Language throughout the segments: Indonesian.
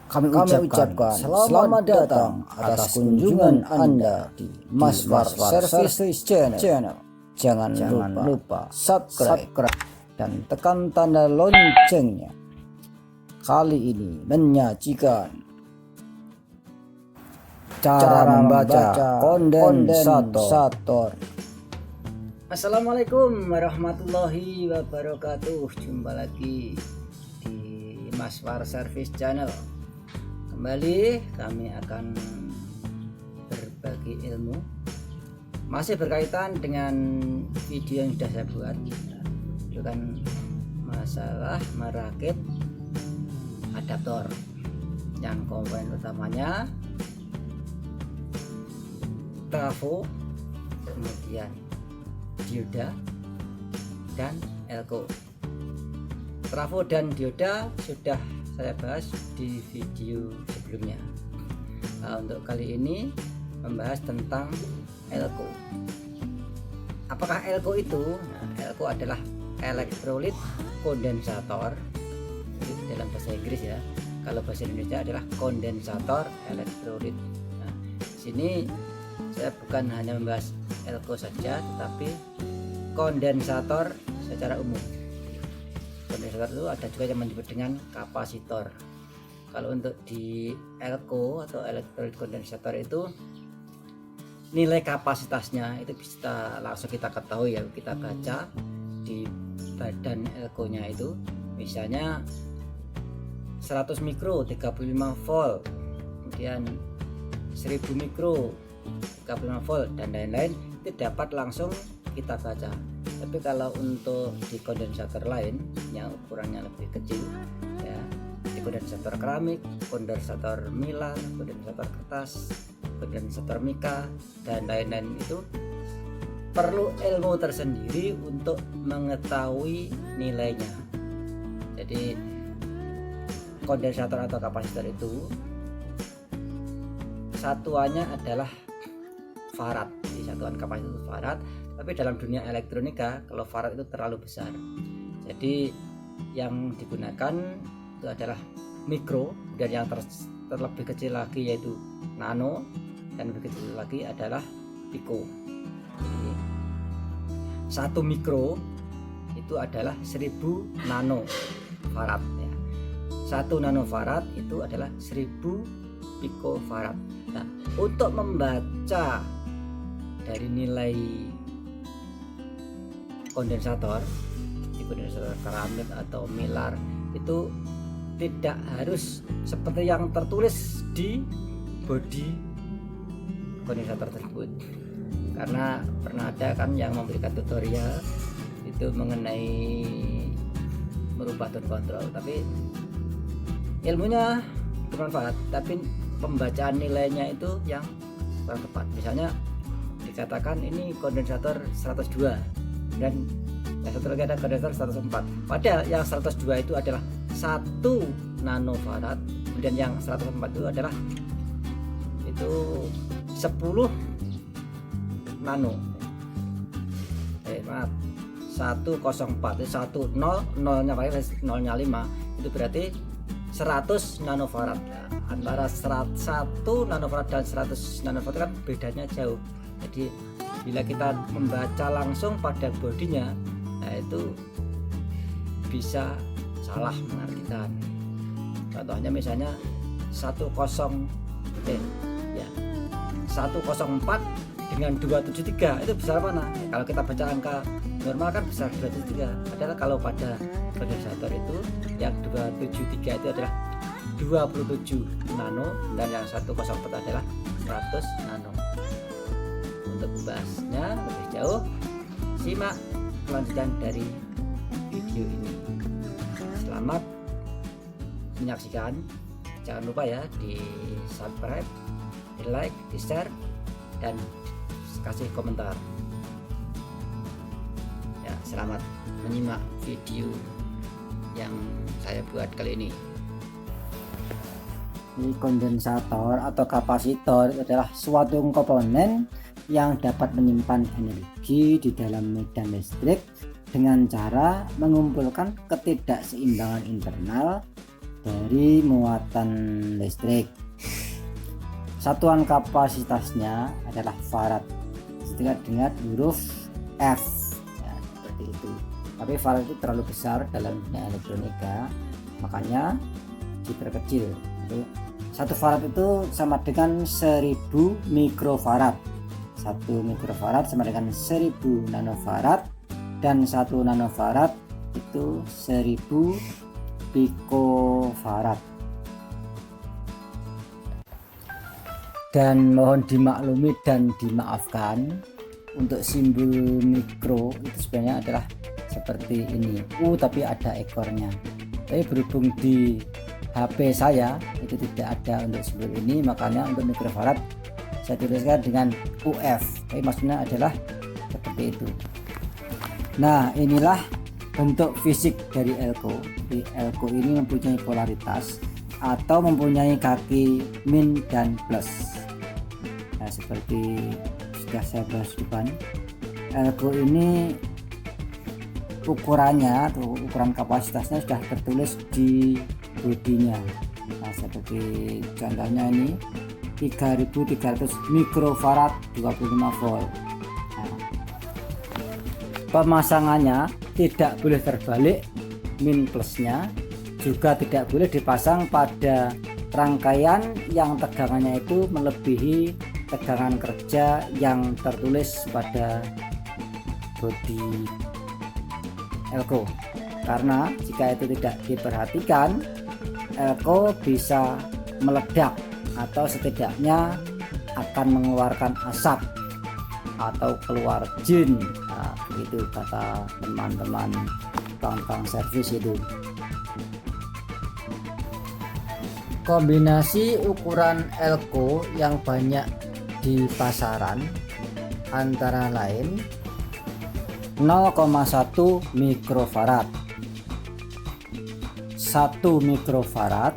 Kami ucapkan selamat datang atas kunjungan Anda di Maswar Service Channel. Jangan lupa subscribe dan tekan tanda loncengnya. Kali ini menyajikan cara membaca kondensator. Assalamualaikum warahmatullahi wabarakatuh. Jumpa lagi di Maswar Service Channel. Kembali kami akan berbagi ilmu, masih berkaitan dengan video yang sudah saya buat. Itu kan masalah merakit adaptor yang komponen utamanya trafo, kemudian dioda dan elko. Trafo dan dioda sudah saya bahas di video sebelumnya. Nah, untuk kali ini membahas tentang elko. Apakah elko itu? Nah, elko adalah elektrolit kondensator. Itu dalam bahasa Inggris ya. Kalau bahasa Indonesia adalah kondensator elektrolit. Nah, di sini saya bukan hanya membahas elko saja, tetapi kondensator secara umum. Kondensator itu ada juga yang disebut dengan kapasitor. Kalau untuk di elko atau elektrolit kondensator itu nilai kapasitasnya itu bisa langsung kita ketahui ya, kita baca di badan elko-nya itu. Misalnya 100 mikro 35 volt, kemudian 1000 mikro 35 volt dan lain-lain, itu dapat langsung kita baca. Tapi kalau untuk di kondensator lain yang ukurannya lebih kecil ya, di kondensator keramik, kondensator milar, kondensator kertas, kondensator mika dan lain-lain, itu perlu ilmu tersendiri untuk mengetahui nilainya. Jadi kondensator atau kapasitor itu satuannya adalah farad. Jadi satuan kapasitor itu farad. Tapi dalam dunia elektronika, kalau farad itu terlalu besar, jadi yang digunakan itu adalah mikro, dan yang terlebih kecil lagi yaitu nano, dan lebih kecil lagi adalah piko. Jadi 1 mikro itu adalah 1000 nano farad ya. 1 nano farad itu adalah 1000 piko farad. Nah, untuk membaca dari nilai kondensator di kondensator keramik atau milar itu tidak harus seperti yang tertulis di bodi kondensator tersebut, karena pernah ada kan yang memberikan tutorial itu mengenai merubah tone control, tapi ilmunya bermanfaat tapi pembacaan nilainya itu yang kurang tepat. Misalnya dikatakan ini kondensator 102 dan yang satu lagi ada kondensator 104, padahal yang 102 itu adalah 1 nanofarad, kemudian yang 104 itu adalah itu 10 nano. Maaf, 104 itu 1 0 nya pakai 0 nya 5, itu berarti 100 nanofarad. Nah, antara 1 nanofarad dan 100 nanofarad kan bedanya jauh. Jadi bila kita membaca langsung pada bodinya, nah itu bisa salah mengartikan. Contohnya misalnya 104 dengan 273 itu besar mana? Kalau kita baca angka normal kan besar 273. Padahal kalau pada kondensator itu yang 273 itu adalah 27 nano, dan yang 104 adalah 100 nano. Untuk membahasnya lebih jauh, simak kelanjutan dari video ini. Selamat menyaksikan. Jangan lupa ya di subscribe, di like, di share, dan kasih komentar ya. Selamat menyimak video yang saya buat kali ini. Ini kondensator atau kapasitor adalah suatu komponen yang dapat menyimpan energi di dalam medan listrik dengan cara mengumpulkan ketidakseimbangan internal dari muatan listrik. Satuan kapasitasnya adalah farad, setingkat dengan huruf F ya, seperti itu. Tapi farad itu terlalu besar dalam dunia elektronika, makanya diperkecil. Jadi, 1 farad itu sama dengan 1000 mikrofarad. 1 mikrofarad sama dengan 1000 nanofarad, dan 1 nanofarad itu 1000 pikofarad. Dan mohon dimaklumi dan dimaafkan, untuk simbol mikro itu sebenarnya adalah seperti ini, U tapi ada ekornya. Tapi berhubung di HP saya itu tidak ada untuk simbol ini, makanya untuk mikrofarad saya tuliskan dengan UF, tapi maksudnya adalah seperti itu. Nah, inilah bentuk fisik dari elko. Jadi elko ini mempunyai polaritas atau mempunyai kaki min dan plus. Nah, seperti sudah saya bahas di depan, elko ini ukurannya atau ukuran kapasitasnya sudah tertulis di bodinya. Nah, seperti contohnya ini 3300 mikrofarad 25 volt. Nah, pemasangannya tidak boleh terbalik, min plusnya juga tidak boleh dipasang pada rangkaian yang tegangannya itu melebihi tegangan kerja yang tertulis pada bodi elko, karena jika itu tidak diperhatikan, elko bisa meledak atau setidaknya akan mengeluarkan asap atau keluar jin. Nah, begitu kata teman-teman tukang servis itu. Kombinasi ukuran elko yang banyak di pasaran antara lain 0,1 mikrofarad, 1 mikrofarad,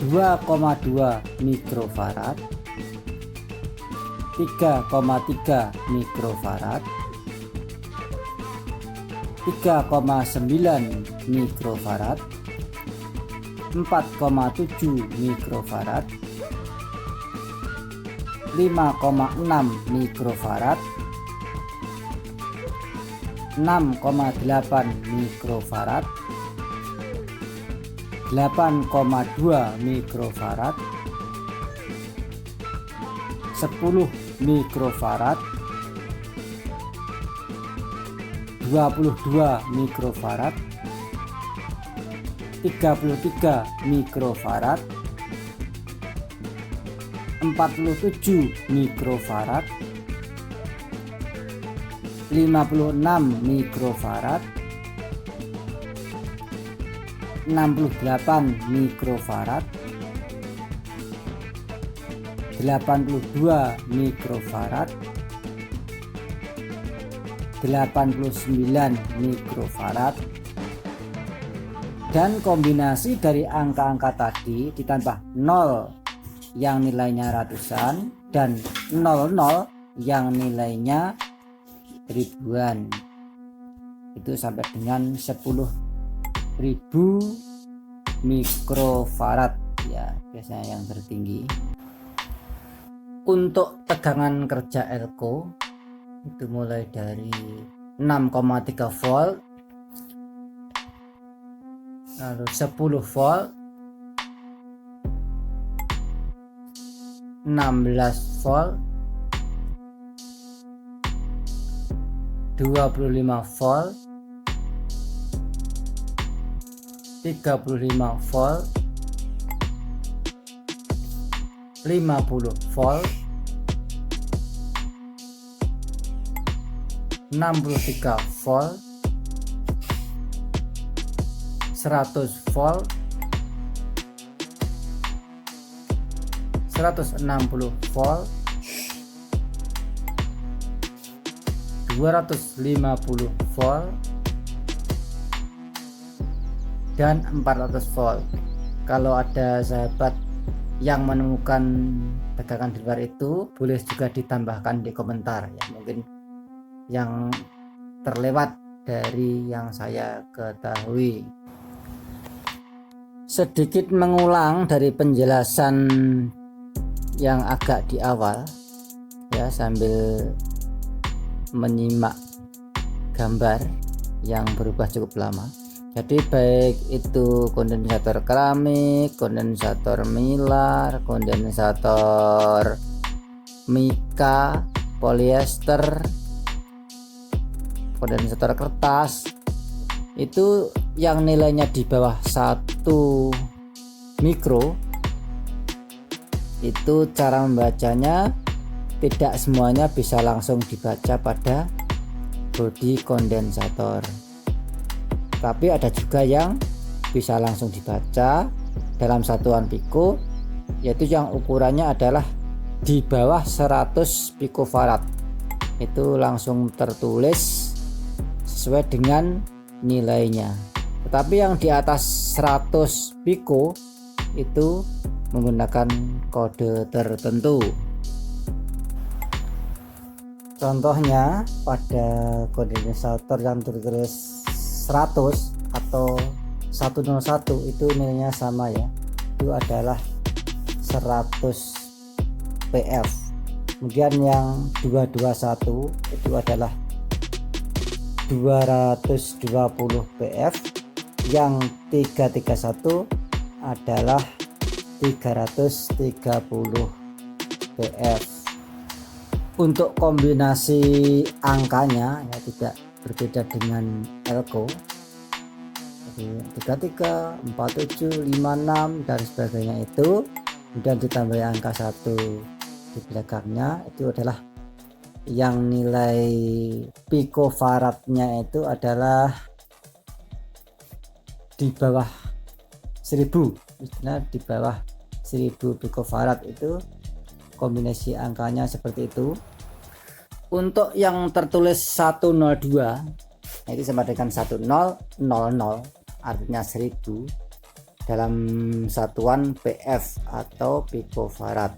2,2 mikrofarad, 3,3 mikrofarad, 3,9 mikrofarad, 4,7 mikrofarad, 5,6 mikrofarad, 6,8 mikrofarad, 8,2 mikrofarad, 10 mikrofarad, 22 mikrofarad, 33 mikrofarad, 47 mikrofarad, 56 mikrofarad, 68 mikrofarad, 82 mikrofarad, 89 mikrofarad. Dan kombinasi dari angka-angka tadi ditambah 0 yang nilainya ratusan dan 00 yang nilainya ribuan, itu sampai dengan 10.000 mikrofarad ya, biasanya yang tertinggi. Untuk tegangan kerja elko itu mulai dari 6,3 volt, lalu 10 volt, 16 volt, 25 volt, 35 volt, 50 volt, 63 volt, 100 volt, 160 volt, 250 volt, dan 400 volt. Kalau ada sahabat yang menemukan tegangan di luar itu, boleh juga ditambahkan di komentar ya, mungkin yang terlewat dari yang saya ketahui. sedikit mengulang dari penjelasan yang agak di awal ya, sambil menyimak gambar yang berubah cukup lama. Jadi baik itu kondensator keramik, kondensator milar, kondensator mika, polyester, kondensator kertas, itu yang nilainya di bawah 1 mikro, itu cara membacanya tidak semuanya bisa langsung dibaca pada bodi kondensator, tapi ada juga yang bisa langsung dibaca dalam satuan piko, yaitu yang ukurannya adalah di bawah 100 picofarad, itu langsung tertulis sesuai dengan nilainya. Tetapi yang di atas 100 piko itu menggunakan kode tertentu. Contohnya pada kondensator yang tertulis 100 atau 101 itu nilainya sama ya, itu adalah 100 PF. Kemudian yang 221 itu adalah 220 PF, yang 331 adalah 330 PF. Untuk kombinasi angkanya ya tidak berbeda dengan elko, jadi 33, 47, 56 dan sebagainya itu, kemudian ditambah angka 1 di belakangnya, itu adalah yang nilai picofaradnya itu adalah di bawah 1000, istilah di bawah 1000 picofarad, itu kombinasi angkanya seperti itu. Untuk yang tertulis 102 itu sama dengan 1000, artinya 1000 dalam satuan PF atau picofarad,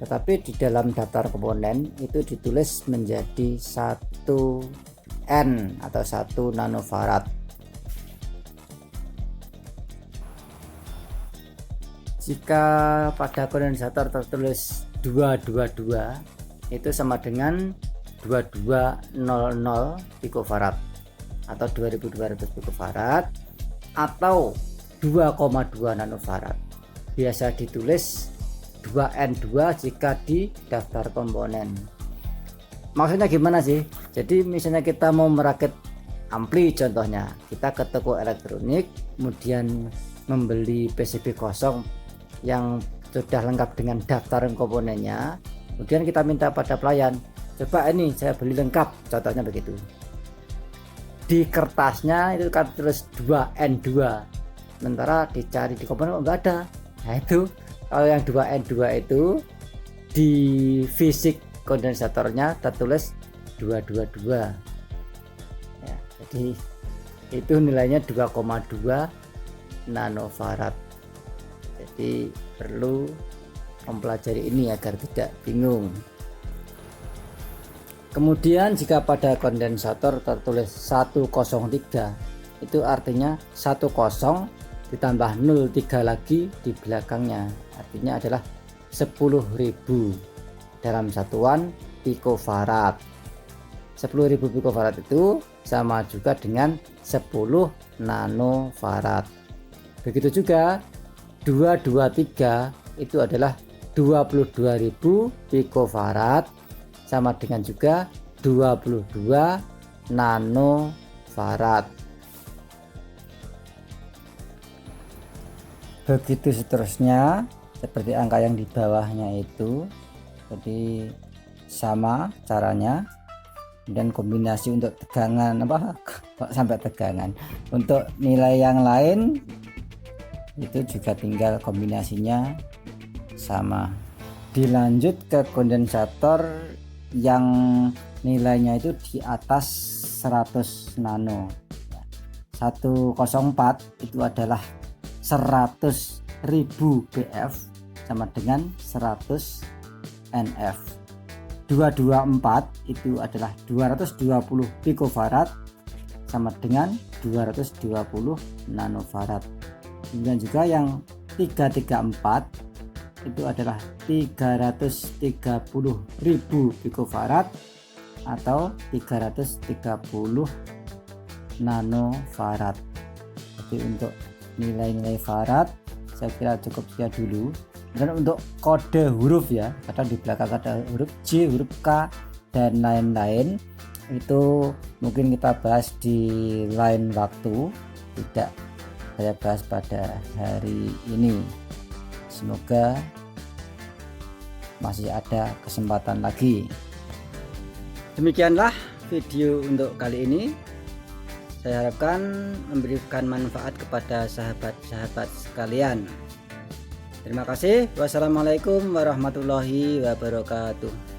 tetapi di dalam daftar komponen itu ditulis menjadi 1N atau 1 nanofarad. Jika pada kondensator tertulis 222 itu sama dengan 2200 picofarad atau 2200 picofarad atau 2,2 nanofarad. Biasa ditulis 2N2 jika di daftar komponen. Maksudnya gimana sih? Jadi misalnya kita mau merakit ampli, contohnya kita ke toko elektronik, kemudian membeli PCB kosong yang sudah lengkap dengan daftar komponennya, kemudian kita minta pada pelayan, coba ini saya beli lengkap, contohnya begitu. Di kertasnya itu kan terus 2N2, sementara dicari di komponen enggak ada. Nah itu kalau yang 2N2 itu di fisik kondensatornya tertulis 222 ya, jadi itu nilainya 2,2 nanofarad. Jadi perlu mempelajari ini agar tidak bingung. Kemudian jika pada kondensator tertulis 103 itu artinya 10 ditambah 03 lagi di belakangnya, artinya adalah 10.000 dalam satuan picofarad. 10.000 picofarad itu sama juga dengan 10 nanofarad. Begitu juga 223 itu adalah 22.000 picofarad sama dengan juga 22 nanofarad. Begitu seterusnya seperti angka yang di bawahnya itu, jadi sama caranya. Dan kombinasi untuk tegangan kok sampai tegangan, untuk nilai yang lain itu juga tinggal kombinasinya sama. Dilanjut ke kondensator yang nilainya itu di atas 100 nano. 104 itu adalah 100.000 BF sama dengan 100 NF. 224 itu adalah 220 picofarad sama dengan 220 nanofarad. Kemudian juga yang 334 itu adalah 330.000 picofarad atau 330 nanofarad. Jadi untuk nilai-nilai farad saya kira cukup sekian dulu. Dan untuk kode huruf ya, kadang di belakang ada huruf J, huruf K dan lain-lain, itu mungkin kita bahas di lain waktu, tidak saya bahas pada hari ini. Semoga masih ada kesempatan lagi. Demikianlah video untuk kali ini. Saya harapkan memberikan manfaat kepada sahabat-sahabat sekalian. Terima kasih. Wassalamualaikum warahmatullahi wabarakatuh.